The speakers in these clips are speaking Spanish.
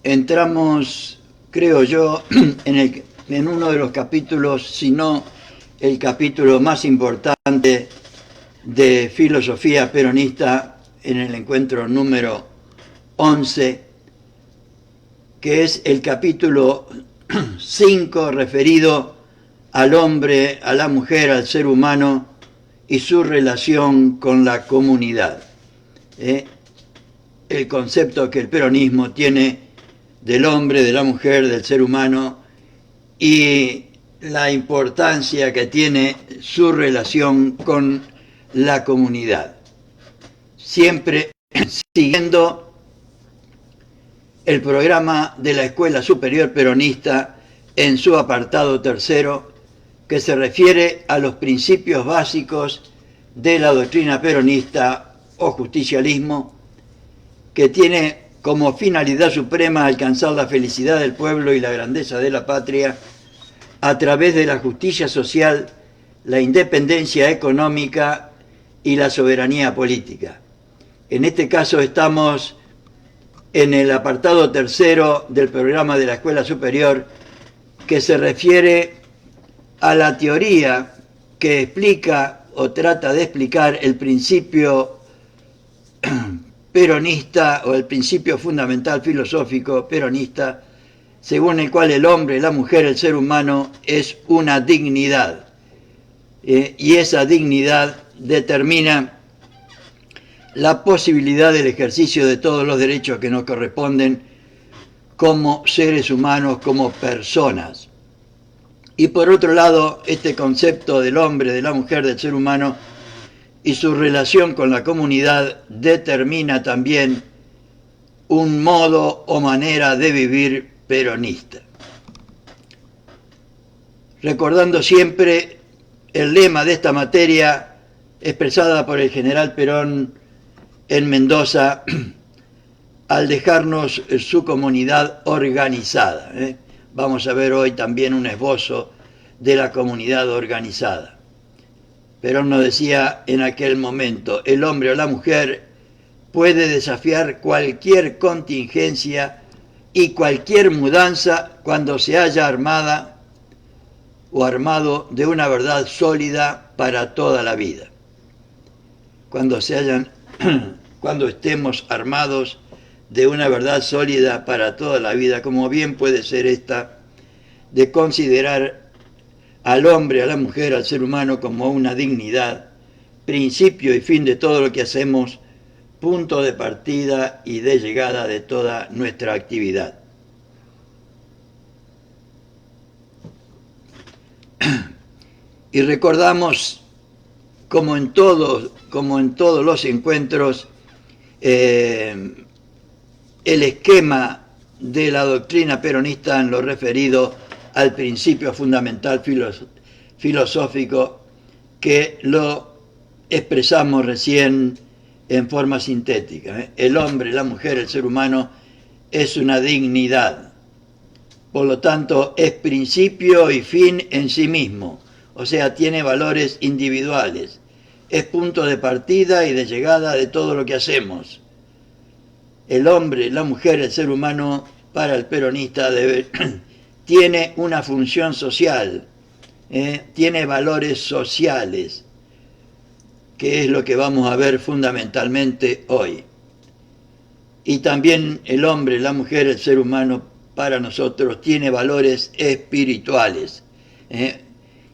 entramos, creo yo, en uno de los capítulos, si no el capítulo más importante de filosofía peronista en el encuentro número 11, que es el capítulo 5 referido al hombre, a la mujer, al ser humano y su relación con la comunidad. El concepto que el peronismo tiene del hombre, de la mujer, del ser humano y la importancia que tiene su relación con la comunidad. Siempre siguiendo el programa de la Escuela Superior Peronista en su apartado tercero, que se refiere a los principios básicos de la doctrina peronista o justicialismo, que tiene como finalidad suprema alcanzar la felicidad del pueblo y la grandeza de la patria a través de la justicia social, la independencia económica y la soberanía política. En este caso estamos en el apartado tercero del programa de la Escuela Superior, que se refiere a la teoría que explica o trata de explicar el principio peronista o el principio fundamental filosófico peronista, según el cual el hombre, la mujer, el ser humano es una dignidad, y esa dignidad determina la posibilidad del ejercicio de todos los derechos que nos corresponden como seres humanos, como personas. Y por otro lado, este concepto del hombre, de la mujer, del ser humano y su relación con la comunidad determina también un modo o manera de vivir peronista. Recordando siempre el lema de esta materia expresada por el general Perón en Mendoza al dejarnos su comunidad organizada. Vamos a ver hoy también un esbozo de la comunidad organizada. Perón nos decía en aquel momento: el hombre o la mujer puede desafiar cualquier contingencia y cualquier mudanza cuando se haya armada o armado de una verdad sólida para toda la vida. Cuando estemos armados de una verdad sólida para toda la vida, como bien puede ser esta de considerar al hombre, a la mujer, al ser humano como una dignidad, principio y fin de todo lo que hacemos, punto de partida y de llegada de toda nuestra actividad. Y recordamos, como en todos los encuentros, el esquema de la doctrina peronista en lo referido al principio fundamental filosófico, que lo expresamos recién en forma sintética. El hombre, la mujer, el ser humano es una dignidad. Por lo tanto, es principio y fin en sí mismo, o sea, tiene valores individuales. Es punto de partida y de llegada de todo lo que hacemos. El hombre, la mujer, el ser humano, para el peronista tiene una función social, tiene valores sociales, que es lo que vamos a ver fundamentalmente hoy. Y también el hombre, la mujer, el ser humano, para nosotros tiene valores espirituales,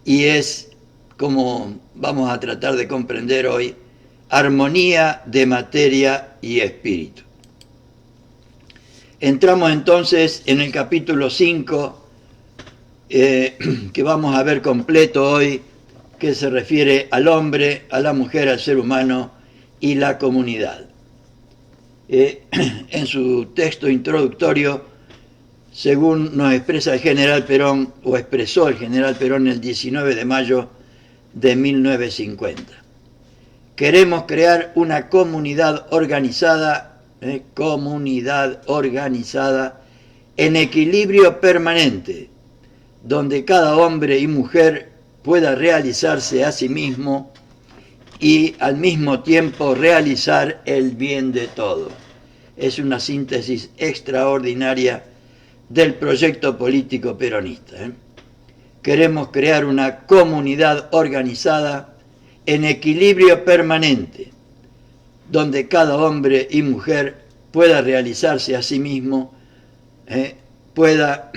y es, como vamos a tratar de comprender hoy, armonía de materia y espíritu. Entramos entonces en el capítulo 5, que vamos a ver completo hoy, que se refiere al hombre, a la mujer, al ser humano y la comunidad. En su texto introductorio, según nos expresa el general Perón, o expresó el general Perón el 19 de mayo de 1950. Queremos crear una comunidad organizada en equilibrio permanente, donde cada hombre y mujer pueda realizarse a sí mismo y al mismo tiempo realizar el bien de todo. es una síntesis extraordinaria del proyecto político peronista. Queremos crear una comunidad organizada en equilibrio permanente, donde cada hombre y mujer pueda realizarse a sí mismo, pueda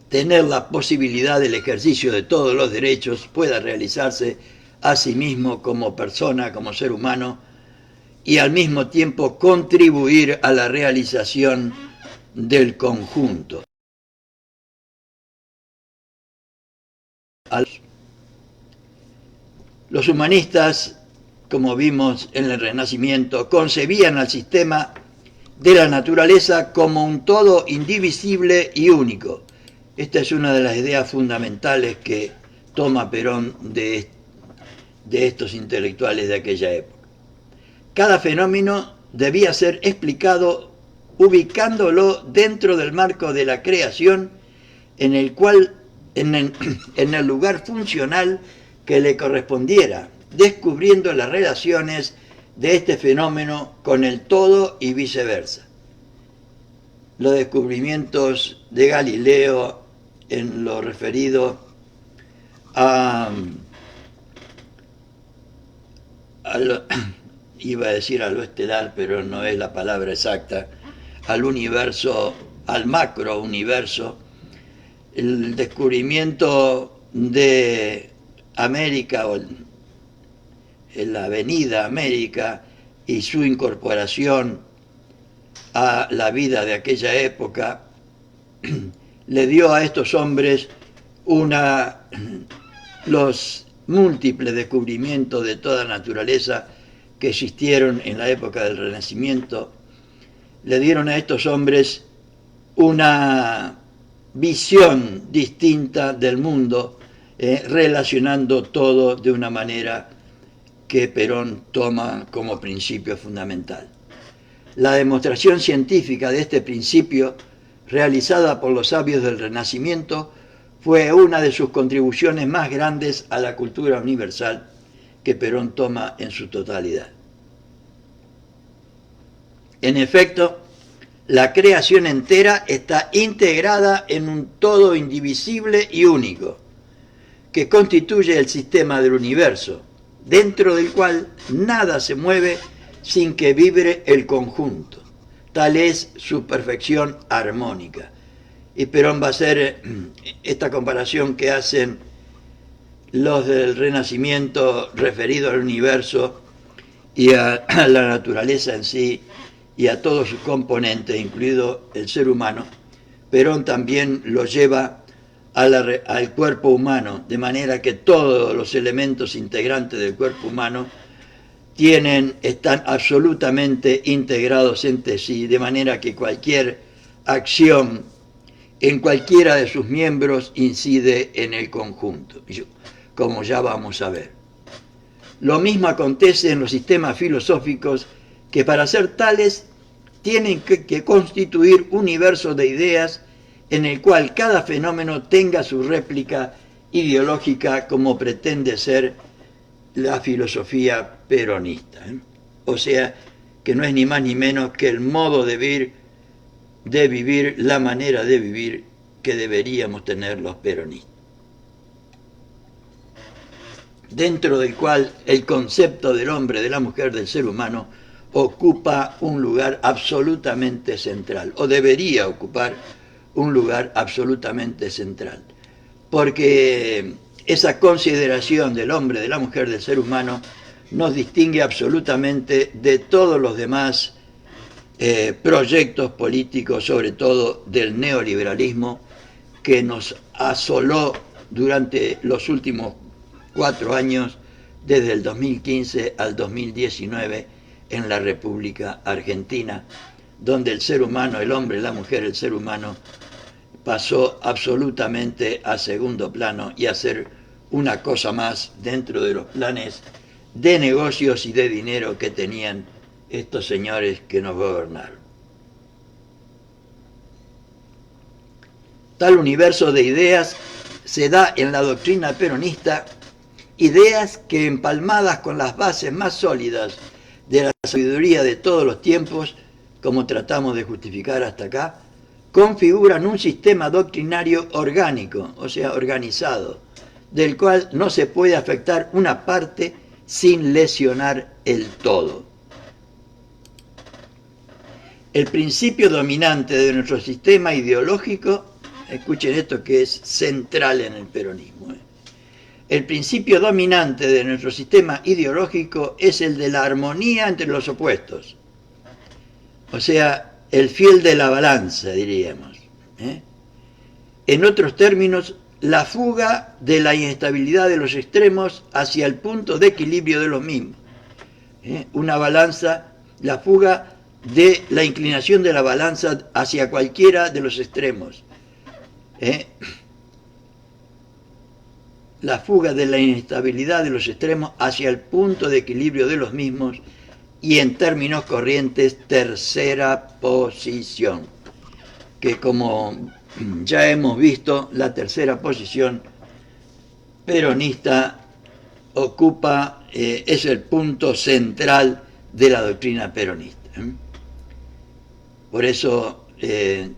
tener la posibilidad del ejercicio de todos los derechos, pueda realizarse a sí mismo como persona, como ser humano, y al mismo tiempo contribuir a la realización del conjunto. Los humanistas, como vimos en el Renacimiento, concebían al sistema de la naturaleza como un todo indivisible y único. Esta es una de las ideas fundamentales que toma Perón de estos intelectuales de aquella época. Cada fenómeno debía ser explicado ubicándolo dentro del marco de la creación en el lugar funcional que le correspondiera, descubriendo las relaciones de este fenómeno con el todo y viceversa. Los descubrimientos de Galileo en lo referido iba a decir a lo estelar, pero no es la palabra exacta, al universo, al macrouniverso, el descubrimiento de América, o la avenida América, y su incorporación a la vida de aquella época, le dio a estos hombres los múltiples descubrimientos de toda naturaleza que existieron en la época del Renacimiento, le dieron a estos hombres una visión distinta del mundo, relacionando todo de una manera que Perón toma como principio fundamental. La demostración científica de este principio, realizada por los sabios del Renacimiento, fue una de sus contribuciones más grandes a la cultura universal que Perón toma en su totalidad. En efecto, la creación entera está integrada en un todo indivisible y único, que constituye el sistema del universo, dentro del cual nada se mueve sin que vibre el conjunto. Tal es su perfección armónica. Y Perón va a hacer esta comparación que hacen los del Renacimiento referido al universo y a la naturaleza en sí y a todos sus componentes, incluido el ser humano. Perón también lo lleva al cuerpo humano, de manera que todos los elementos integrantes del cuerpo humano están absolutamente integrados entre sí, de manera que cualquier acción en cualquiera de sus miembros incide en el conjunto, como ya vamos a ver. Lo mismo acontece en los sistemas filosóficos, que para ser tales tienen que constituir un universo de ideas en el cual cada fenómeno tenga su réplica ideológica, como pretende ser la filosofía peronista. O sea, que no es ni más ni menos que el modo de vivir, la manera de vivir que deberíamos tener los peronistas, dentro del cual el concepto del hombre, de la mujer, del ser humano ocupa un lugar absolutamente central, o debería ocupar un lugar absolutamente central, porque esa consideración del hombre, de la mujer, del ser humano nos distingue absolutamente de todos los demás proyectos políticos, sobre todo del neoliberalismo, que nos asoló durante los últimos 4 años, desde el 2015 al 2019, en la República Argentina, donde el ser humano, el hombre, la mujer, el ser humano, pasó absolutamente a segundo plano y a ser una cosa más dentro de los planes de negocios y de dinero que tenían estos señores que nos gobernaron. Tal universo de ideas se da en la doctrina peronista, ideas que, empalmadas con las bases más sólidas de la sabiduría de todos los tiempos, como tratamos de justificar hasta acá, configuran un sistema doctrinario orgánico, o sea, organizado, del cual no se puede afectar una parte sin lesionar el todo. El principio dominante de nuestro sistema ideológico, escuchen esto que es central en el peronismo, el principio dominante de nuestro sistema ideológico es el de la armonía entre los opuestos, o sea, el fiel de la balanza, diríamos. En otros términos, la fuga de la inestabilidad de los extremos hacia el punto de equilibrio de los mismos. Una balanza, la fuga de la inclinación de la balanza hacia cualquiera de los extremos. La fuga de la inestabilidad de los extremos hacia el punto de equilibrio de los mismos, y en términos corrientes, tercera posición, que como ya hemos visto, la tercera posición peronista ocupa, es el punto central de la doctrina peronista. Por eso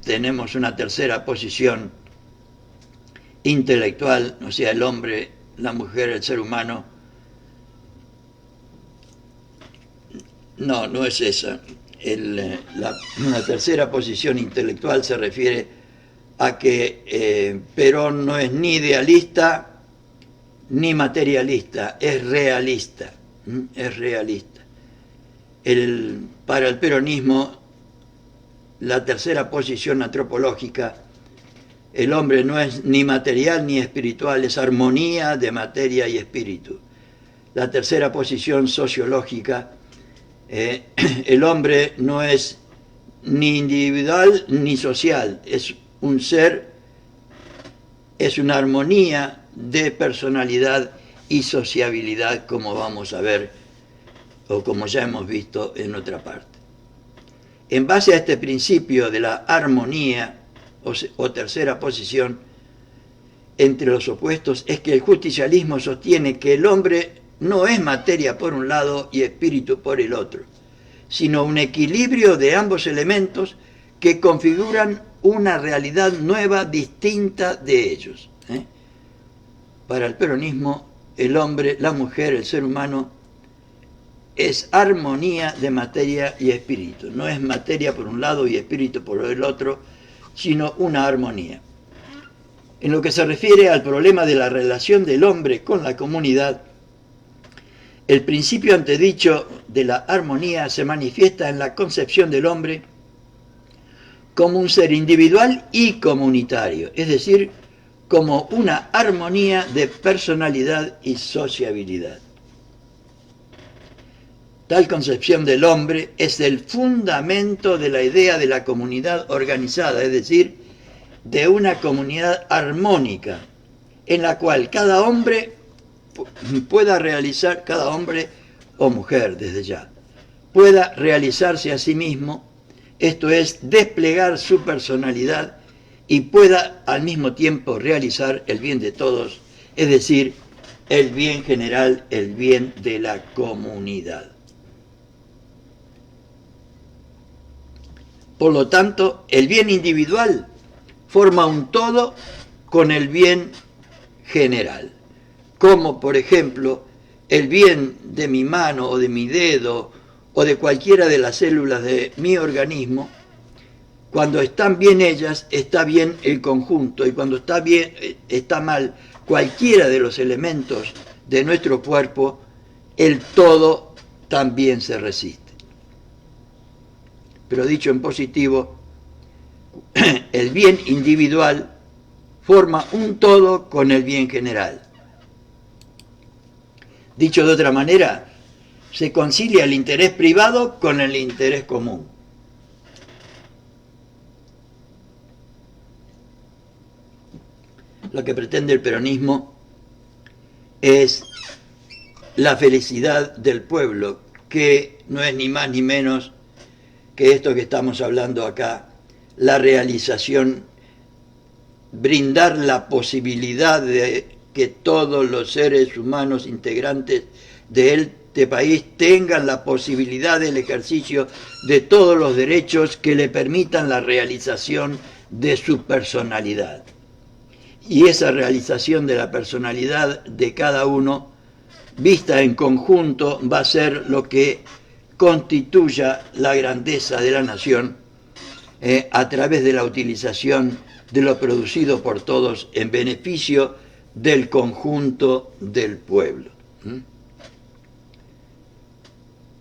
tenemos una tercera posición intelectual, o sea, el hombre, la mujer, el ser humano. No es esa. La tercera posición intelectual se refiere a que Perón no es ni idealista ni materialista, es realista. Es realista. Para el peronismo, la tercera posición antropológica, el hombre no es ni material ni espiritual, es armonía de materia y espíritu. La tercera posición sociológica, el hombre no es ni individual ni social, es un ser, es una armonía de personalidad y sociabilidad, como vamos a ver, o como ya hemos visto en otra parte. En base a este principio de la armonía o tercera posición entre los opuestos, es que el justicialismo sostiene que el hombre no es materia por un lado y espíritu por el otro, sino un equilibrio de ambos elementos que configuran una realidad nueva distinta de ellos. Para el peronismo, el hombre, la mujer, el ser humano es armonía de materia y espíritu. No es materia por un lado y espíritu por el otro, sino una armonía. En lo que se refiere al problema de la relación del hombre con la comunidad, el principio antedicho de la armonía se manifiesta en la concepción del hombre como un ser individual y comunitario, es decir, como una armonía de personalidad y sociabilidad. Tal concepción del hombre es el fundamento de la idea de la comunidad organizada, es decir, de una comunidad armónica, en la cual cada hombre pueda realizar, cada hombre o mujer desde ya, pueda realizarse a sí mismo, esto es, desplegar su personalidad y pueda al mismo tiempo realizar el bien de todos, es decir, el bien general, el bien de la comunidad. Por lo tanto, el bien individual forma un todo con el bien general, como por ejemplo el bien de mi mano o de mi dedo o de cualquiera de las células de mi organismo. Cuando están bien ellas, está bien el conjunto, y cuando está mal cualquiera de los elementos de nuestro cuerpo, el todo también se resiste. Pero dicho en positivo, el bien individual forma un todo con el bien general. Dicho de otra manera, se concilia el interés privado con el interés común. Lo que pretende el peronismo es la felicidad del pueblo, que no es ni más ni menos que esto que estamos hablando acá, la realización, brindar la posibilidad de que todos los seres humanos integrantes de él este país tengan la posibilidad del ejercicio de todos los derechos que le permitan la realización de su personalidad. Y esa realización de la personalidad de cada uno, vista en conjunto, va a ser lo que constituya la grandeza de la nación a través de la utilización de lo producido por todos en beneficio del conjunto del pueblo.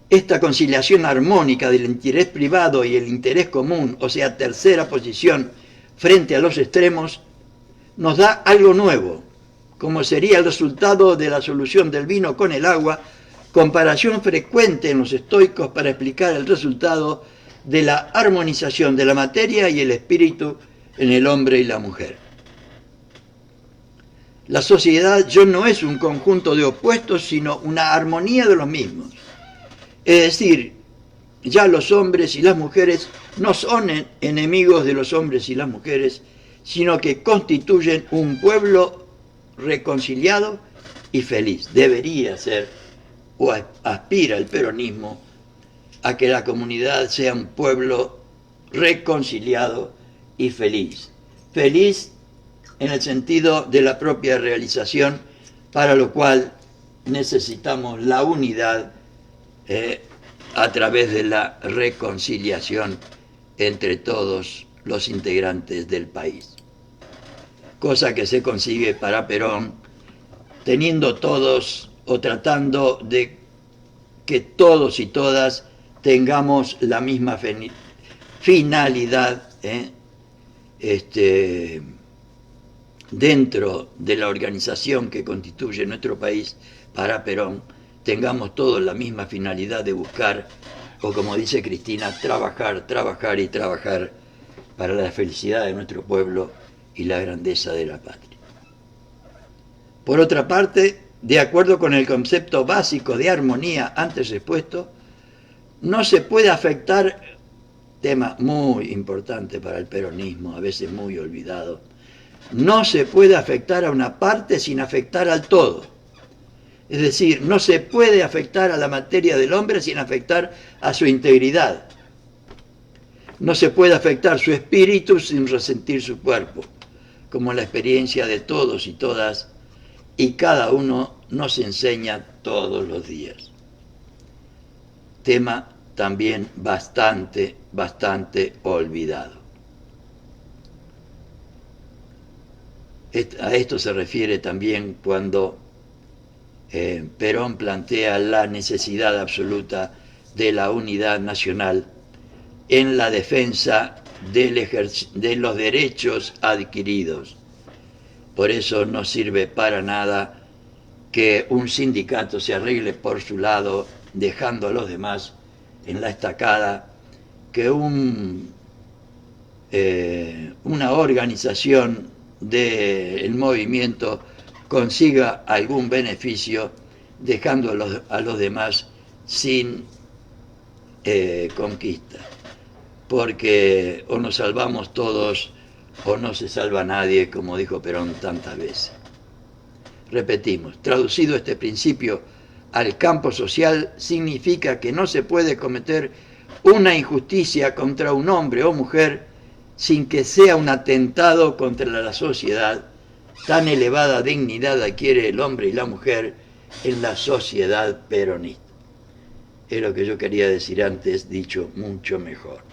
Esta conciliación armónica del interés privado y el interés común, o sea, tercera posición frente a los extremos, nos da algo nuevo, como sería el resultado de la solución del vino con el agua, comparación frecuente en los estoicos para explicar el resultado de la armonización de la materia y el espíritu en el hombre y la mujer. La sociedad ya no es un conjunto de opuestos, sino una armonía de los mismos. Es decir, ya los hombres y las mujeres no son enemigos de los hombres y las mujeres, sino que constituyen un pueblo reconciliado y feliz. Debería ser, o aspira el peronismo, a que la comunidad sea un pueblo reconciliado y feliz. Feliz en el sentido de la propia realización, para lo cual necesitamos la unidad a través de la reconciliación entre todos los integrantes del país. Cosa que se consigue para Perón teniendo todos o tratando de que todos y todas tengamos la misma finalidad dentro de la organización que constituye nuestro país. Para Perón, tengamos todos la misma finalidad de buscar, o como dice Cristina, trabajar, trabajar y trabajar para la felicidad de nuestro pueblo y la grandeza de la patria. Por otra parte, de acuerdo con el concepto básico de armonía antes expuesto, no se puede afectar, tema muy importante para el peronismo, a veces muy olvidado, no se puede afectar a una parte sin afectar al todo. Es decir, no se puede afectar a la materia del hombre sin afectar a su integridad. No se puede afectar su espíritu sin resentir su cuerpo, como la experiencia de todos y todas, y cada uno nos enseña todos los días. Tema también bastante olvidado. A esto se refiere también cuando Perón plantea la necesidad absoluta de la unidad nacional en la defensa de los derechos adquiridos. Por eso no sirve para nada que un sindicato se arregle por su lado, dejando a los demás en la estacada, que una organización del movimiento consiga algún beneficio, dejando a los demás sin conquista. Porque o nos salvamos todos o no se salva nadie, como dijo Perón tantas veces. Repetimos, traducido este principio al campo social, significa que no se puede cometer una injusticia contra un hombre o mujer sin que sea un atentado contra la sociedad. Tan elevada dignidad adquiere el hombre y la mujer en la sociedad peronista. Es lo que yo quería decir antes, dicho mucho mejor.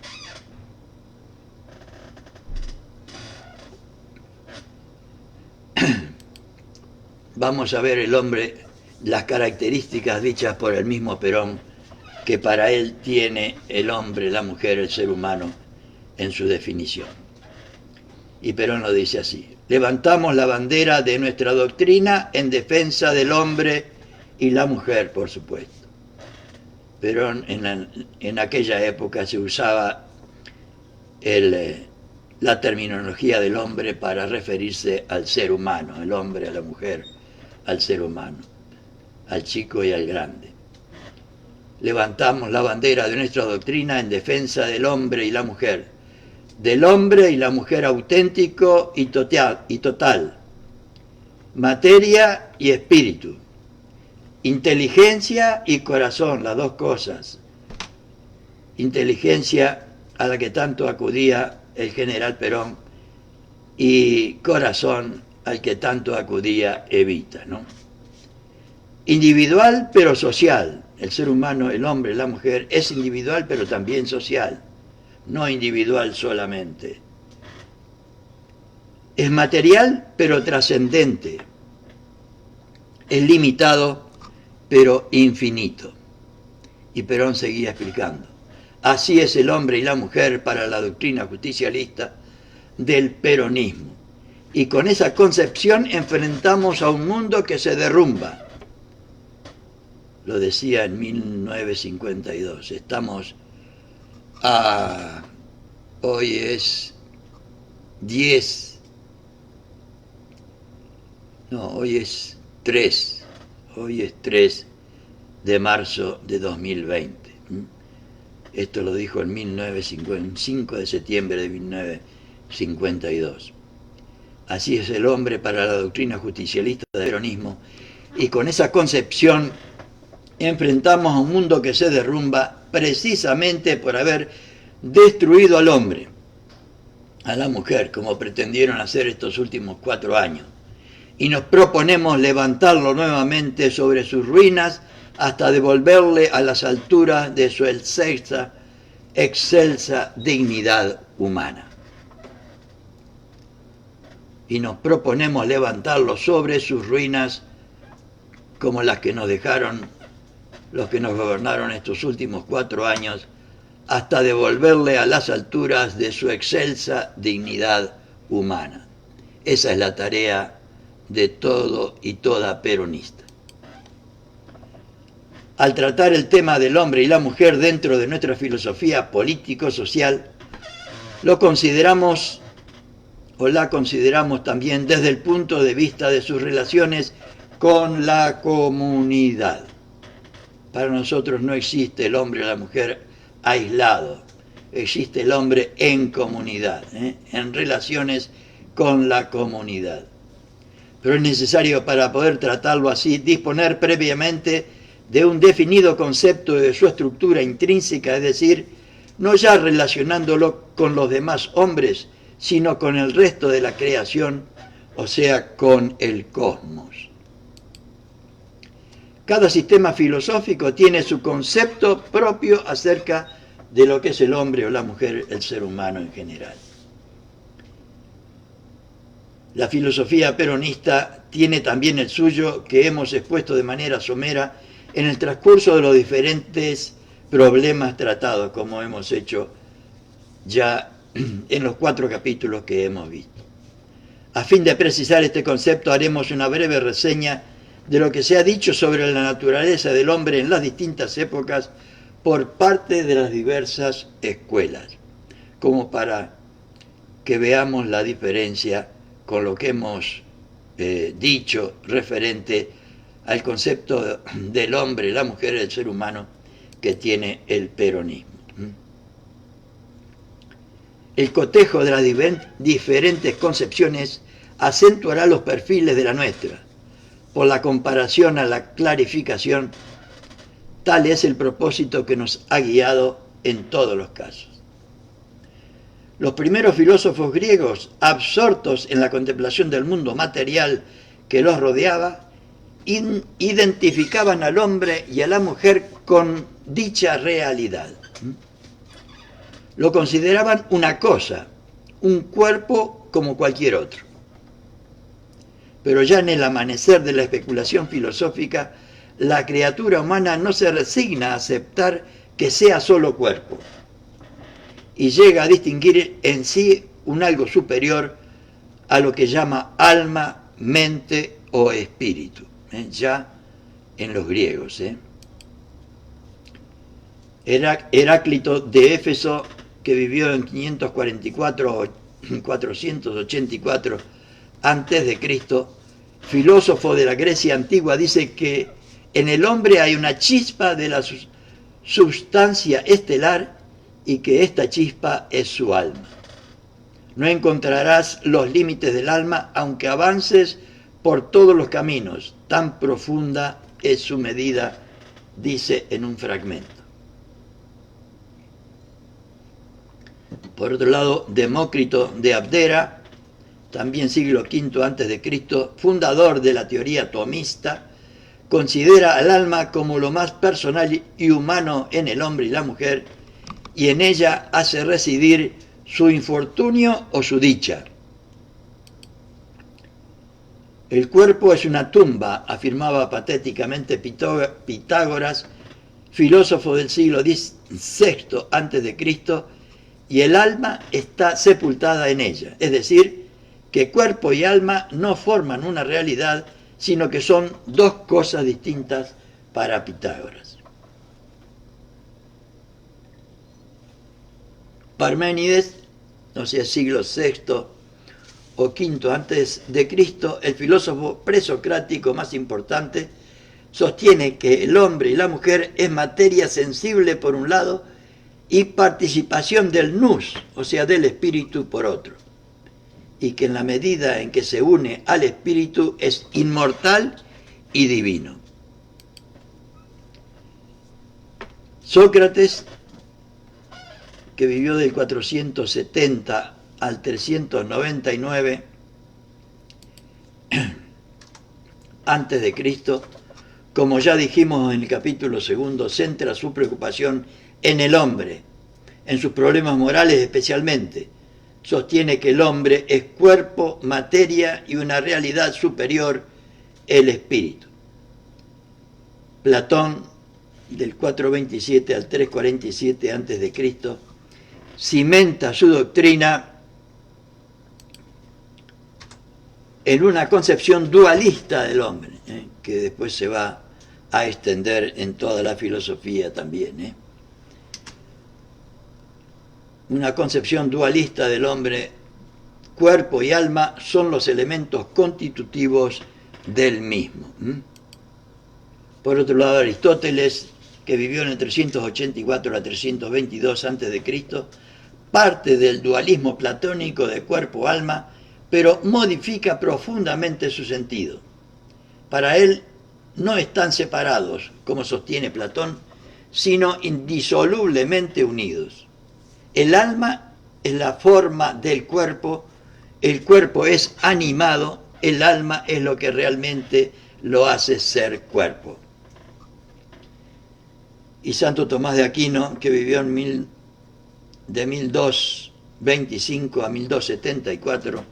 Vamos a ver el hombre, las características dichas por el mismo Perón, que para él tiene el hombre, la mujer, el ser humano, en su definición. Y Perón lo dice así: levantamos la bandera de nuestra doctrina en defensa del hombre y la mujer, por supuesto. Perón, en aquella época se usaba la terminología del hombre para referirse al ser humano, el hombre, a la mujer, al ser humano, al chico y al grande. Levantamos la bandera de nuestra doctrina en defensa del hombre y la mujer, del hombre y la mujer auténtico y total, materia y espíritu, inteligencia y corazón, las dos cosas. Inteligencia a la que tanto acudía el general Perón y corazón al que tanto acudía Evita, ¿no? Individual pero social. El ser humano, el hombre, la mujer, es individual pero también social, no individual solamente. Es material pero trascendente. Es limitado pero infinito. Y Perón seguía explicando. Así es el hombre y la mujer para la doctrina justicialista del peronismo. Y con esa concepción enfrentamos a un mundo que se derrumba. Lo decía en 1952. Estamos a... Hoy es 10... No, hoy es 3. Hoy es 3 de marzo de 2020. Esto lo dijo en 1950, 5 de septiembre de 1952. Así es el hombre para la doctrina justicialista del peronismo. Y con esa concepción enfrentamos a un mundo que se derrumba precisamente por haber destruido al hombre, a la mujer, como pretendieron hacer estos últimos 4 años. Y nos proponemos levantarlo nuevamente sobre sus ruinas hasta devolverle a las alturas de su excelsa dignidad humana. Y nos proponemos levantarlo sobre sus ruinas como las que nos dejaron los que nos gobernaron estos últimos 4 años, hasta devolverle a las alturas de su excelsa dignidad humana. Esa es la tarea de todo y toda peronista. Al tratar el tema del hombre y la mujer dentro de nuestra filosofía político-social, lo consideramos o la consideramos también desde el punto de vista de sus relaciones con la comunidad. Para nosotros no existe el hombre o la mujer aislado, existe el hombre en comunidad, en relaciones con la comunidad. Pero es necesario, para poder tratarlo así, disponer previamente de un definido concepto de su estructura intrínseca, es decir, no ya relacionándolo con los demás hombres, sino con el resto de la creación, o sea, con el cosmos. Cada sistema filosófico tiene su concepto propio acerca de lo que es el hombre o la mujer, el ser humano en general. La filosofía peronista tiene también el suyo, que hemos expuesto de manera somera en el transcurso de los diferentes problemas tratados, como hemos hecho ya en los 4 capítulos que hemos visto. A fin de precisar este concepto, haremos una breve reseña de lo que se ha dicho sobre la naturaleza del hombre en las distintas épocas por parte de las diversas escuelas, como para que veamos la diferencia con lo que hemos dicho referente al concepto del hombre, la mujer y el ser humano que tiene el peronismo. El cotejo de las diferentes concepciones acentuará los perfiles de la nuestra. Por la comparación a la clarificación, tal es el propósito que nos ha guiado en todos los casos. Los primeros filósofos griegos, absortos en la contemplación del mundo material que los rodeaba, identificaban al hombre y a la mujer con dicha realidad. Lo consideraban una cosa, un cuerpo como cualquier otro. Pero ya en el amanecer de la especulación filosófica, la criatura humana no se resigna a aceptar que sea solo cuerpo, y llega a distinguir en sí un algo superior a lo que llama alma, mente o espíritu, ya en los griegos. Heráclito de Éfeso, que vivió en 544 o 484 antes de Cristo, filósofo de la Grecia antigua, dice que en el hombre hay una chispa de la sustancia estelar y que esta chispa es su alma. No encontrarás los límites del alma aunque avances por todos los caminos, tan profunda es su medida, dice en un fragmento. Por otro lado, Demócrito de Abdera, también siglo V a.C., fundador de la teoría tomista, considera al alma como lo más personal y humano en el hombre y la mujer, y en ella hace residir su infortunio o su dicha. El cuerpo es una tumba, afirmaba patéticamente Pitágoras, filósofo del siglo VI a.C., y el alma está sepultada en ella. Es decir, que cuerpo y alma no forman una realidad, sino que son dos cosas distintas para Pitágoras. Parménides, no sé, siglo VI o V antes de Cristo, el filósofo presocrático más importante, sostiene que el hombre y la mujer es materia sensible por un lado y participación del nous, o sea, del espíritu por otro, y que en la medida en que se une al espíritu es inmortal y divino. Sócrates, que vivió del 470 al 399 antes de Cristo, como ya dijimos en el capítulo 2, centra su preocupación en el hombre, en sus problemas morales especialmente. Sostiene que el hombre es cuerpo, materia y una realidad superior, el espíritu. Platón, del 427 al 347 a.C., cimenta su doctrina en una concepción dualista del hombre, que después se va a extender en toda la filosofía también. Una concepción dualista del hombre, cuerpo y alma son los elementos constitutivos del mismo. Por otro lado, Aristóteles, que vivió en el 384 a 322 a.C., parte del dualismo platónico de cuerpo-alma, pero modifica profundamente su sentido. Para él no están separados, como sostiene Platón, sino indisolublemente unidos. El alma es la forma del cuerpo, el cuerpo es animado, el alma es lo que realmente lo hace ser cuerpo. Y Santo Tomás de Aquino, que vivió de 1225 a 1274,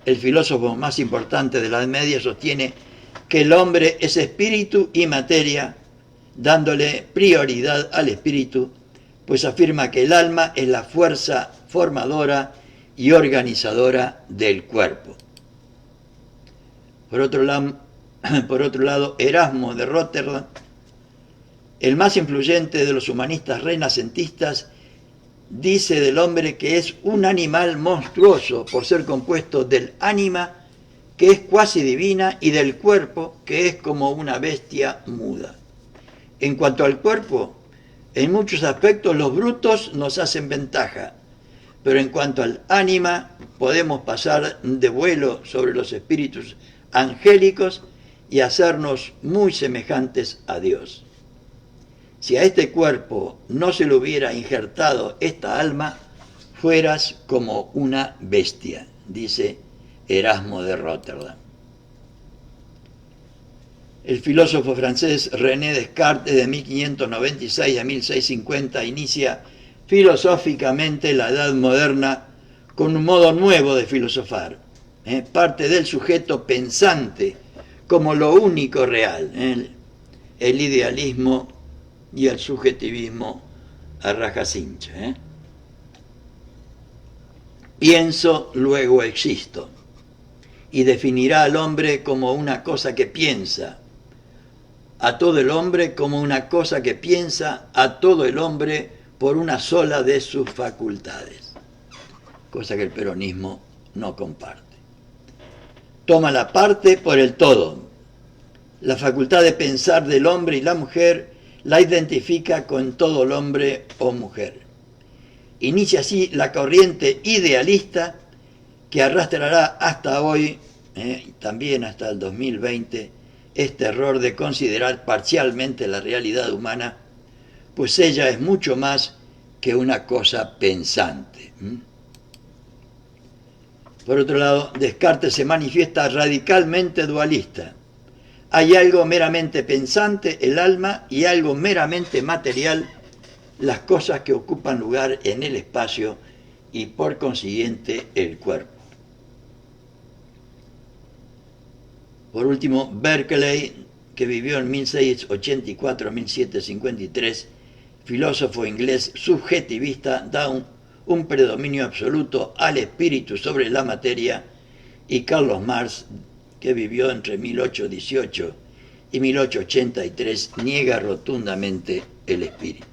el filósofo más importante de la Edad Media, sostiene que el hombre es espíritu y materia, dándole prioridad al espíritu, pues afirma que el alma es la fuerza formadora y organizadora del cuerpo. Por otro lado, Erasmo de Rotterdam, el más influyente de los humanistas renacentistas, dice del hombre que es un animal monstruoso por ser compuesto del ánima, que es cuasi divina, y del cuerpo, que es como una bestia muda. En cuanto al cuerpo, en muchos aspectos los brutos nos hacen ventaja, pero en cuanto al ánima, podemos pasar de vuelo sobre los espíritus angélicos y hacernos muy semejantes a Dios. Si a este cuerpo no se le hubiera injertado esta alma, fueras como una bestia, dice Erasmo de Rotterdam. El filósofo francés René Descartes, de 1596 a 1650, inicia filosóficamente la Edad Moderna con un modo nuevo de filosofar. Parte del sujeto pensante como lo único real, el idealismo y el subjetivismo a rajacincha. Pienso, luego existo, y definirá al hombre como una cosa que piensa, a todo el hombre como una cosa que piensa, a todo el hombre por una sola de sus facultades, cosa que el peronismo no comparte. Toma la parte por el todo. La facultad de pensar del hombre y la mujer la identifica con todo el hombre o mujer. Inicia así la corriente idealista que arrastrará hasta hoy, también hasta el 2020, este error de considerar parcialmente la realidad humana, pues ella es mucho más que una cosa pensante. Por otro lado, Descartes se manifiesta radicalmente dualista. Hay algo meramente pensante, el alma, y algo meramente material, las cosas que ocupan lugar en el espacio y por consiguiente el cuerpo. Por último, Berkeley, que vivió en 1684-1753, filósofo inglés subjetivista, da un predominio absoluto al espíritu sobre la materia, y Carlos Marx, que vivió entre 1818 y 1883, niega rotundamente el espíritu.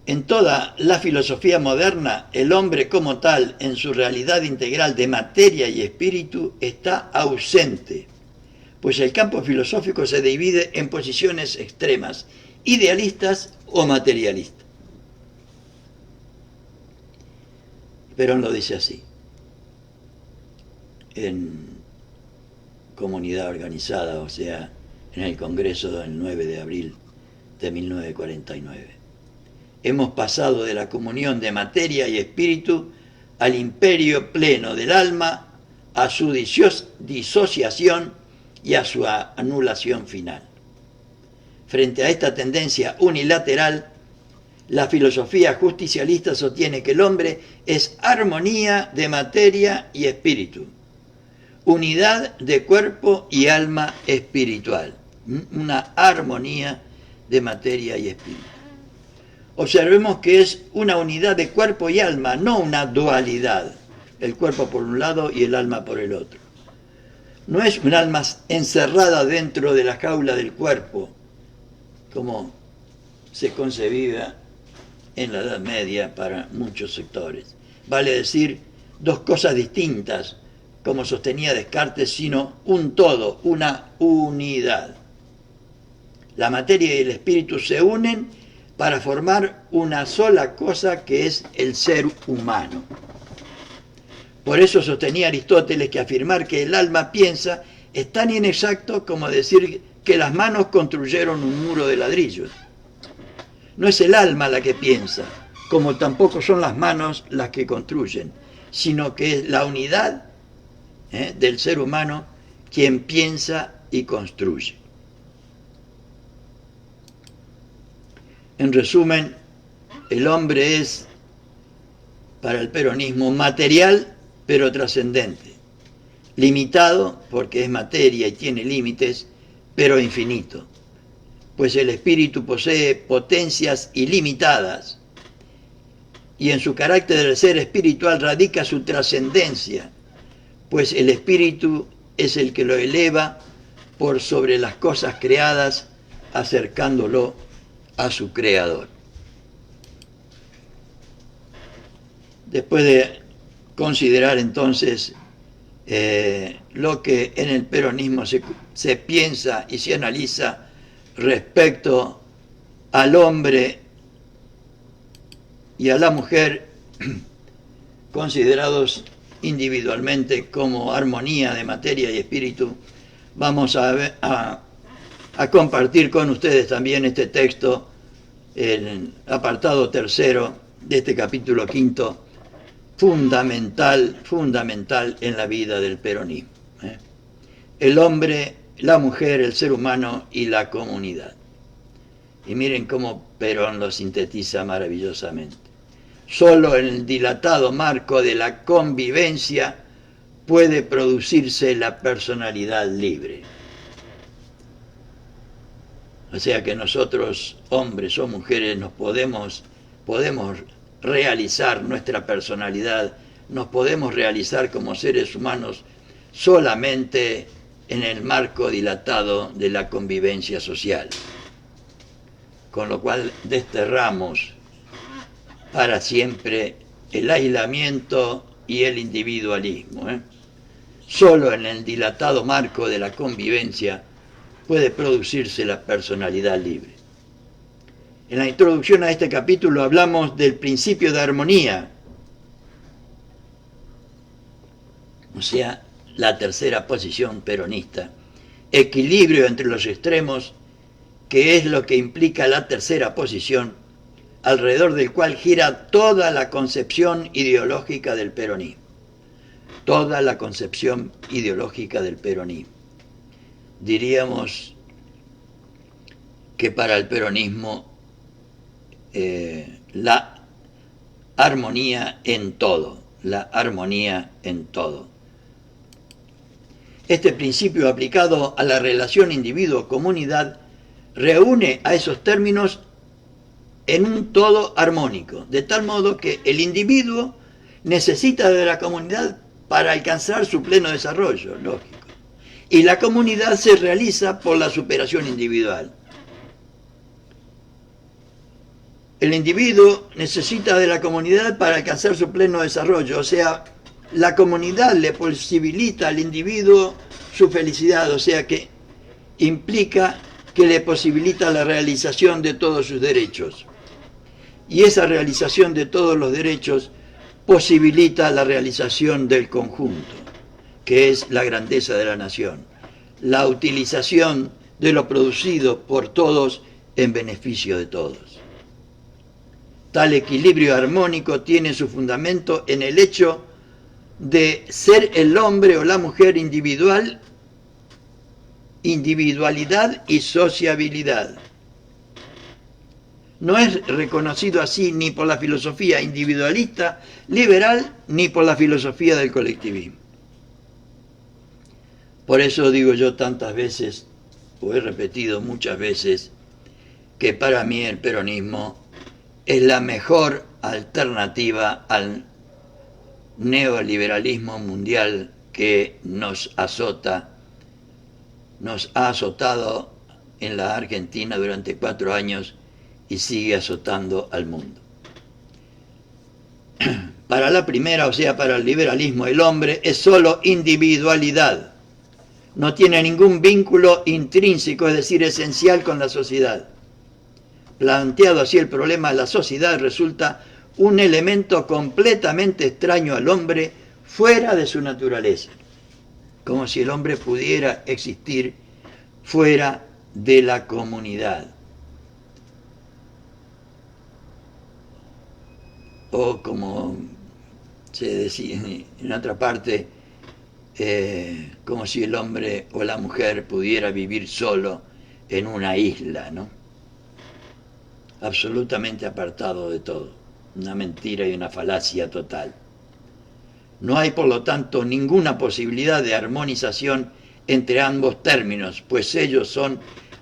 En toda la filosofía moderna, el hombre como tal, en su realidad integral de materia y espíritu, está ausente, pues el campo filosófico se divide en posiciones extremas, idealistas o materialistas. Perón lo dice así: en Comunidad Organizada, o sea, en el Congreso del 9 de abril de 1949. Hemos pasado de la comunión de materia y espíritu al imperio pleno del alma, a su disociación y a su anulación final. Frente a esta tendencia unilateral, la filosofía justicialista sostiene que el hombre es armonía de materia y espíritu, unidad de cuerpo y alma espiritual, una armonía de materia y espíritu. Observemos que es una unidad de cuerpo y alma, no una dualidad, el cuerpo por un lado y el alma por el otro. No es un alma encerrada dentro de la jaula del cuerpo, como se concebía en la Edad Media para muchos sectores. Vale decir, dos cosas distintas, como sostenía Descartes, sino un todo, una unidad. La materia y el espíritu se unen para formar una sola cosa, que es el ser humano. Por eso sostenía Aristóteles que afirmar que el alma piensa es tan inexacto como decir que las manos construyeron un muro de ladrillos. No es el alma la que piensa, como tampoco son las manos las que construyen, sino que es la unidad del ser humano quien piensa y construye. En resumen, el hombre es, para el peronismo, material pero trascendente, limitado porque es materia y tiene límites, pero infinito, pues el espíritu posee potencias ilimitadas y en su carácter de ser espiritual radica su trascendencia, pues el espíritu es el que lo eleva por sobre las cosas creadas, acercándolo a su creador. Después de considerar entonces lo que en el peronismo se piensa y se analiza respecto al hombre y a la mujer, considerados individualmente como armonía de materia y espíritu, vamos a compartir con ustedes también este texto, el apartado tercero de este capítulo quinto, fundamental en la vida del peronismo. El hombre, la mujer, el ser humano y la comunidad. Y miren cómo Perón lo sintetiza maravillosamente. Solo en el dilatado marco de la convivencia puede producirse la personalidad libre. O sea que nosotros, hombres o mujeres, podemos realizar nuestra personalidad, nos podemos realizar como seres humanos solamente en el marco dilatado de la convivencia social. Con lo cual desterramos para siempre el aislamiento y el individualismo. Solo en el dilatado marco de la convivencia puede producirse la personalidad libre. En la introducción a este capítulo hablamos del principio de armonía, o o sea, la tercera posición peronista, equilibrio entre los extremos, que es lo que implica la tercera posición, alrededor del cual gira toda la concepción ideológica del peronismo. Toda la concepción ideológica del peronismo. Diríamos que para el peronismo la armonía en todo, la armonía en todo. Este principio aplicado a la relación individuo-comunidad reúne a esos términos en un todo armónico, de tal modo que el individuo necesita de la comunidad para alcanzar su pleno desarrollo, lógico, y la comunidad se realiza por la superación individual. El individuo necesita de la comunidad para alcanzar su pleno desarrollo, o sea, la comunidad le posibilita al individuo su felicidad, o sea que implica que le posibilita la realización de todos sus derechos. Y esa realización de todos los derechos posibilita la realización del conjunto, que es la grandeza de la nación, la utilización de lo producido por todos en beneficio de todos. Tal equilibrio armónico tiene su fundamento en el hecho de ser el hombre o la mujer individual, individualidad y sociabilidad. No es reconocido así ni por la filosofía individualista liberal ni por la filosofía del colectivismo. Por eso digo yo tantas veces, o he repetido muchas veces, que para mí el peronismo es la mejor alternativa al neoliberalismo mundial que nos azota, nos ha azotado en la Argentina durante 4 años y sigue azotando al mundo. Para la primera, o sea, para el liberalismo, el hombre es solo individualidad, no tiene ningún vínculo intrínseco, es decir, esencial con la sociedad. Planteado así el problema de la sociedad, resulta un elemento completamente extraño al hombre, fuera de su naturaleza, como si el hombre pudiera existir fuera de la comunidad. O como se decía en otra parte, como si el hombre o la mujer pudiera vivir solo en una isla, ¿no? Absolutamente apartado de todo, una mentira y una falacia total. No hay, por lo tanto, ninguna posibilidad de armonización entre ambos términos, pues ellos son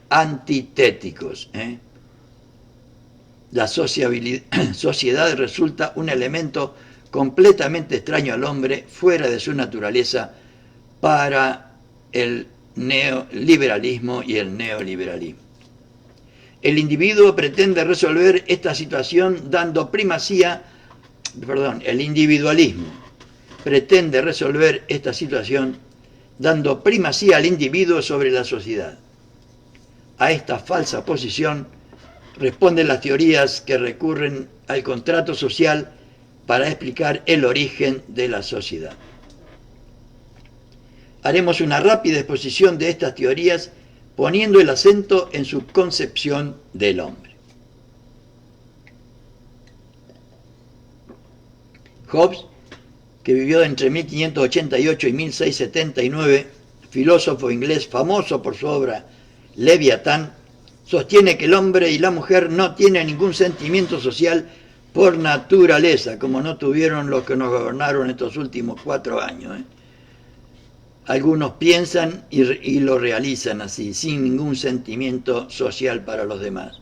antitéticos. La sociedad resulta un elemento completamente extraño al hombre, fuera de su naturaleza, para el neoliberalismo y el neoliberalismo. El individuo pretende resolver esta situación dando primacía, el individualismo pretende resolver esta situación dando primacía al individuo sobre la sociedad. A esta falsa posición responden las teorías que recurren al contrato social para explicar el origen de la sociedad. Haremos una rápida exposición de estas teorías poniendo el acento en su concepción del hombre. Hobbes, que vivió entre 1588 y 1679, filósofo inglés famoso por su obra Leviatán, sostiene que el hombre y la mujer no tienen ningún sentimiento social por naturaleza, como no tuvieron los que nos gobernaron estos últimos 4 años. Algunos piensan y lo realizan así, sin ningún sentimiento social para los demás,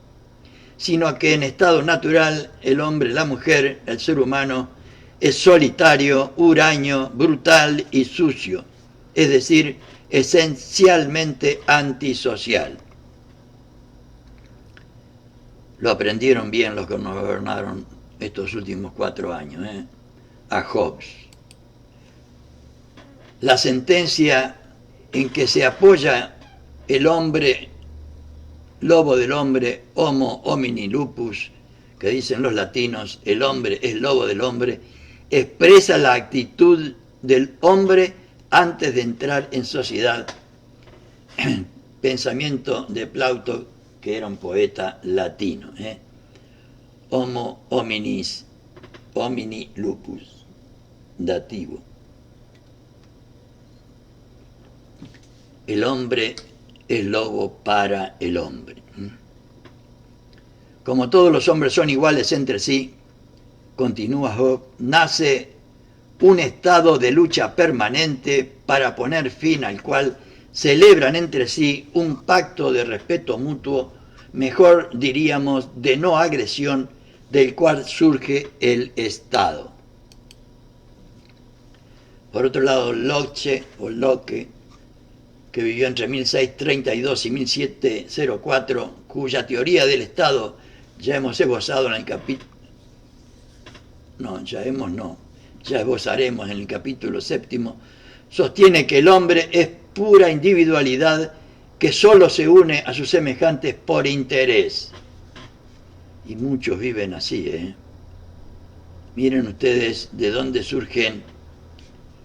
sino que en estado natural el hombre, la mujer, el ser humano, es solitario, huraño, brutal y sucio, es decir, esencialmente antisocial. Lo aprendieron bien los que nos gobernaron estos últimos 4 años, a Hobbes. La sentencia en que se apoya el hombre, lobo del hombre, homo homini lupus, que dicen los latinos, el hombre es lobo del hombre, expresa la actitud del hombre antes de entrar en sociedad. Pensamiento de Plauto, que era un poeta latino. Homo hominis, homini lupus, dativo. El hombre es lobo para el hombre. Como todos los hombres son iguales entre sí, continúa Job, nace un estado de lucha permanente para poner fin al cual celebran entre sí un pacto de respeto mutuo, mejor diríamos de no agresión, del cual surge el Estado. Por otro lado, Locke, que vivió entre 1632 y 1704, cuya teoría del Estado ya hemos esbozado en el capítulo... ya esbozaremos en el capítulo 7, sostiene que el hombre es pura individualidad que solo se une a sus semejantes por interés. Y muchos viven así, Miren ustedes de dónde surgen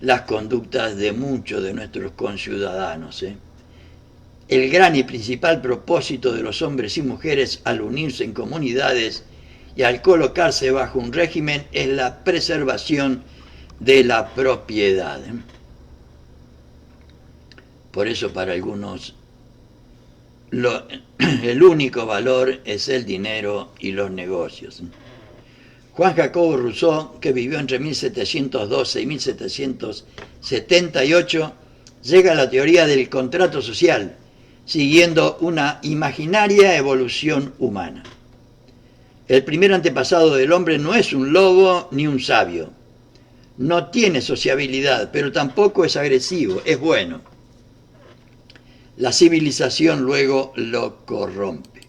las conductas de muchos de nuestros conciudadanos, El gran y principal propósito de los hombres y mujeres al unirse en comunidades y al colocarse bajo un régimen es la preservación de la propiedad. Por eso para algunos el único valor es el dinero y los negocios. Juan Jacobo Rousseau, que vivió entre 1712 y 1778, llega a la teoría del contrato social, siguiendo una imaginaria evolución humana. El primer antepasado del hombre no es un lobo ni un sabio. No tiene sociabilidad, pero tampoco es agresivo, es bueno. La civilización luego lo corrompe.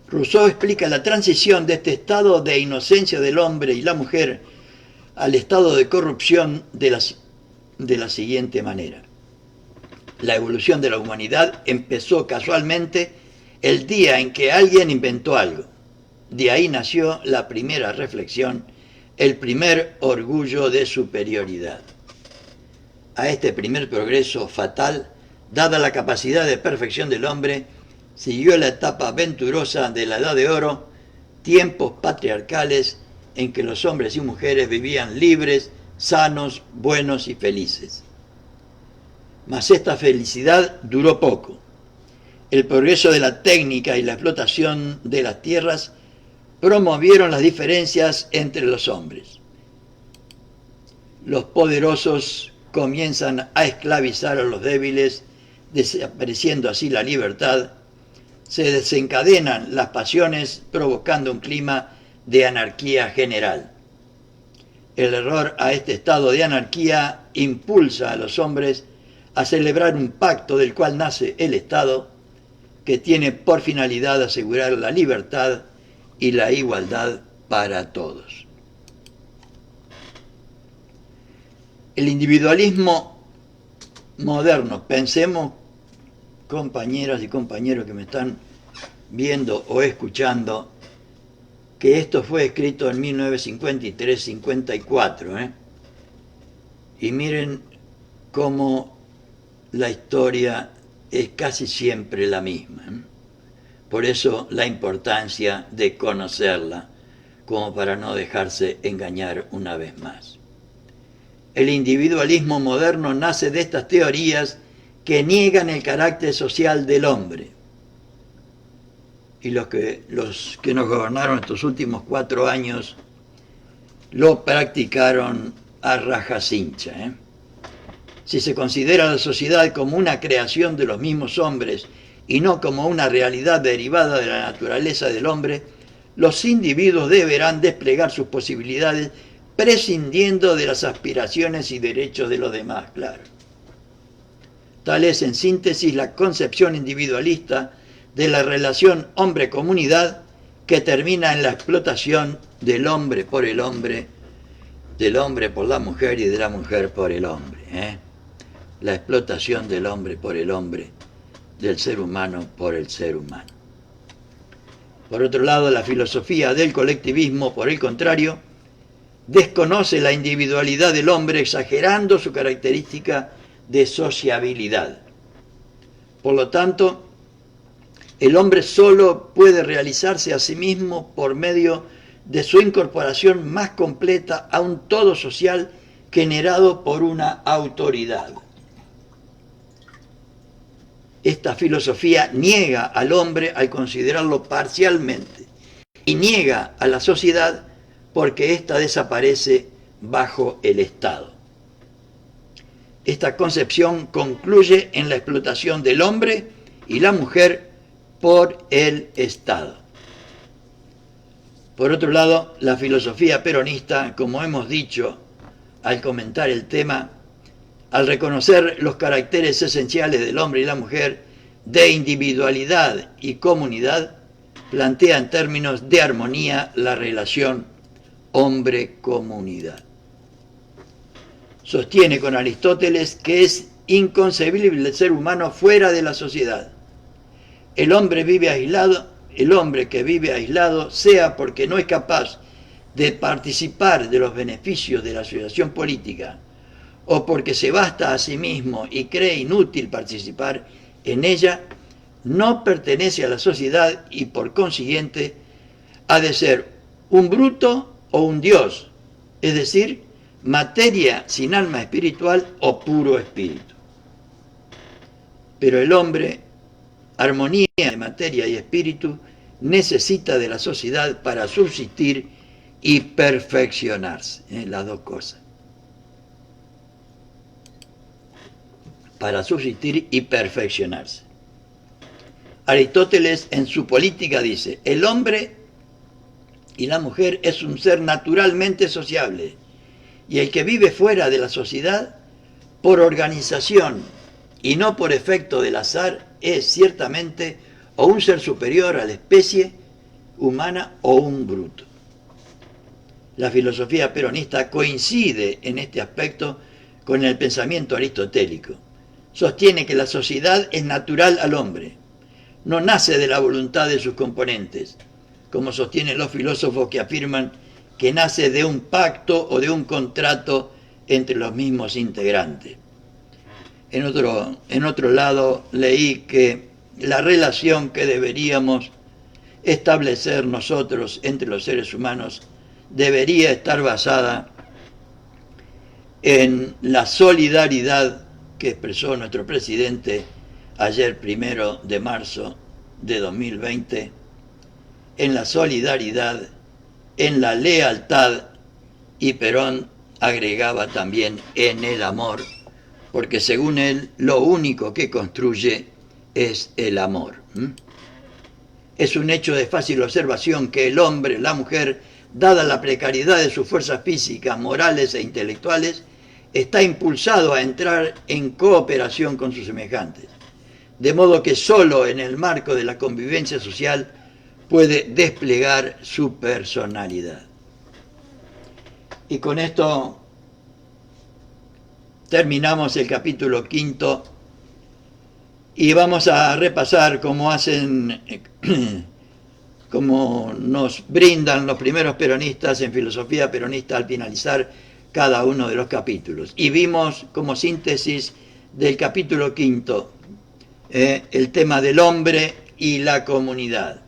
Rousseau explica la transición de este estado de inocencia del hombre y la mujer al estado de corrupción de la siguiente manera. La evolución de la humanidad empezó casualmente el día en que alguien inventó algo. De ahí nació la primera reflexión, el primer orgullo de superioridad. A este primer progreso fatal, dada la capacidad de perfección del hombre, siguió la etapa venturosa de la Edad de Oro, tiempos patriarcales en que los hombres y mujeres vivían libres, sanos, buenos y felices. Mas esta felicidad duró poco. El progreso de la técnica y la explotación de las tierras promovieron las diferencias entre los hombres. Los poderosos comienzan a esclavizar a los débiles, desapareciendo así la libertad. Se desencadenan las pasiones, provocando un clima de anarquía general. El error a este estado de anarquía impulsa a los hombres a celebrar un pacto del cual nace el Estado, que tiene por finalidad asegurar la libertad y la igualdad para todos. El individualismo moderno, pensemos, compañeras y compañeros que me están viendo o escuchando, que esto fue escrito en 1953-54, y miren cómo la historia es casi siempre la misma. Por eso la importancia de conocerla, como para no dejarse engañar una vez más. El individualismo moderno nace de estas teorías que niegan el carácter social del hombre. Y los que nos gobernaron estos últimos 4 años lo practicaron a rajacincha. Si se considera la sociedad como una creación de los mismos hombres y no como una realidad derivada de la naturaleza del hombre, los individuos deberán desplegar sus posibilidades prescindiendo de las aspiraciones y derechos de los demás, claro. Tal es, en síntesis, la concepción individualista de la relación hombre-comunidad que termina en la explotación del hombre por el hombre, del hombre por la mujer y de la mujer por el hombre. La explotación del hombre por el hombre, del ser humano por el ser humano. Por otro lado, la filosofía del colectivismo, por el contrario, desconoce la individualidad del hombre, exagerando su característica de sociabilidad. Por lo tanto, el hombre solo puede realizarse a sí mismo por medio de su incorporación más completa a un todo social generado por una autoridad. Esta filosofía niega al hombre al considerarlo parcialmente y niega a la sociedad porque ésta desaparece bajo el Estado. Esta concepción concluye en la explotación del hombre y la mujer por el Estado. Por otro lado, la filosofía peronista, como hemos dicho al comentar el tema, al reconocer los caracteres esenciales del hombre y la mujer, de individualidad y comunidad, plantea en términos de armonía la relación hombre-comunidad. Sostiene con Aristóteles que es inconcebible el ser humano fuera de la sociedad. El hombre que vive aislado, sea porque no es capaz de participar de los beneficios de la asociación política, o porque se basta a sí mismo y cree inútil participar en ella, no pertenece a la sociedad y por consiguiente ha de ser un bruto o un dios, es decir, materia sin alma espiritual o puro espíritu. Pero el hombre, armonía de materia y espíritu, necesita de la sociedad para subsistir y perfeccionarse, las dos cosas. Para subsistir y perfeccionarse. Aristóteles en su Política dice: el hombre y la mujer es un ser naturalmente sociable, y el que vive fuera de la sociedad por organización y no por efecto del azar es ciertamente o un ser superior a la especie humana o un bruto. La filosofía peronista coincide en este aspecto con el pensamiento aristotélico. Sostiene que la sociedad es natural al hombre, no nace de la voluntad de sus componentes, como sostienen los filósofos que afirman que nace de un pacto o de un contrato entre los mismos integrantes. En otro lado leí que la relación que deberíamos establecer nosotros entre los seres humanos debería estar basada en la solidaridad que expresó nuestro presidente ayer 1 de marzo de 2020, en la solidaridad, en la lealtad, y Perón agregaba también en el amor, porque según él lo único que construye es el amor. Es un hecho de fácil observación que el hombre, la mujer, dada la precariedad de sus fuerzas físicas, morales e intelectuales, está impulsado a entrar en cooperación con sus semejantes, de modo que solo en el marco de la convivencia social puede desplegar su personalidad. Y con esto terminamos el capítulo 5 y vamos a repasar como nos brindan los primeros peronistas en filosofía peronista al finalizar cada uno de los capítulos. Y vimos como síntesis del capítulo 5 el tema del hombre y la comunidad.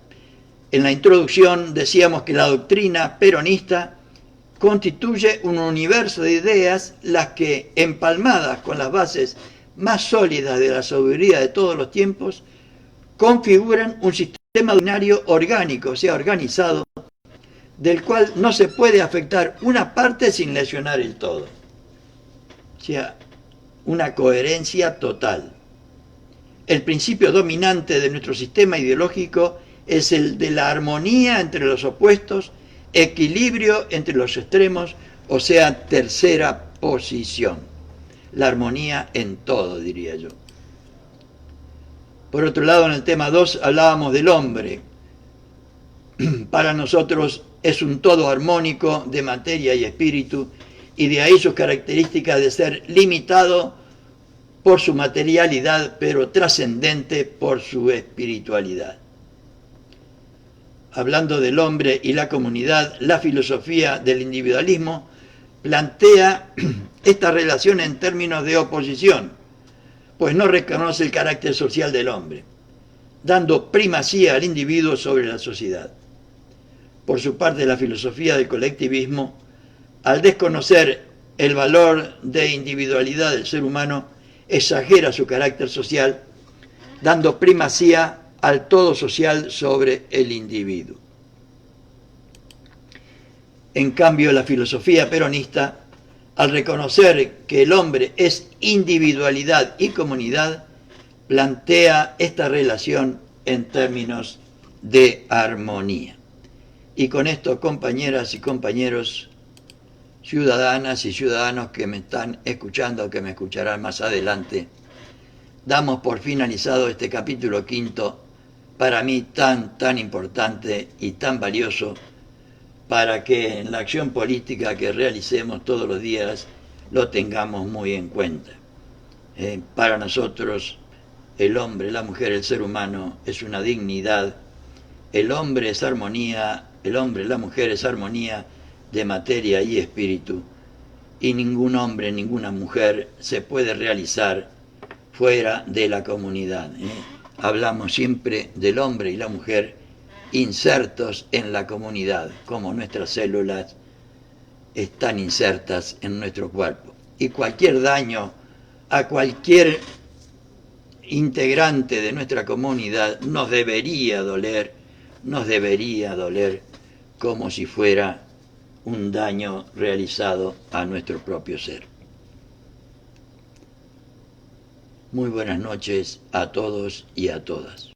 En la introducción decíamos que la doctrina peronista constituye un universo de ideas las que, empalmadas con las bases más sólidas de la sabiduría de todos los tiempos, configuran un sistema binario orgánico, o sea, organizado, del cual no se puede afectar una parte sin lesionar el todo. O sea, una coherencia total. El principio dominante de nuestro sistema ideológico es el de la armonía entre los opuestos, equilibrio entre los extremos, o sea, tercera posición. La armonía en todo, diría yo. Por otro lado, en el tema 2 hablábamos del hombre. Para nosotros es un todo armónico de materia y espíritu, y de ahí sus características de ser limitado por su materialidad, pero trascendente por su espiritualidad. hablando del hombre y la comunidad, la filosofía del individualismo plantea esta relación en términos de oposición, pues no reconoce el carácter social del hombre, dando primacía al individuo sobre la sociedad. Por su parte, la filosofía del colectivismo, al desconocer el valor de individualidad del ser humano, exagera su carácter social, dando primacía al todo social sobre el individuo. En cambio, la filosofía peronista, al reconocer que el hombre es individualidad y comunidad, plantea esta relación en términos de armonía. Y con esto, compañeras y compañeros, ciudadanas y ciudadanos que me están escuchando, que me escucharán más adelante, damos por finalizado este capítulo quinto, para mí tan importante y tan valioso, para que en la acción política que realicemos todos los días lo tengamos muy en cuenta. Para nosotros, el hombre, la mujer, el ser humano es una dignidad, el hombre es armonía, el hombre, la mujer es armonía de materia y espíritu, y ningún hombre, ninguna mujer se puede realizar fuera de la comunidad. Hablamos siempre del hombre y la mujer insertos en la comunidad, como nuestras células están insertas en nuestro cuerpo. Y cualquier daño a cualquier integrante de nuestra comunidad nos debería doler como si fuera un daño realizado a nuestro propio ser. Muy buenas noches a todos y a todas.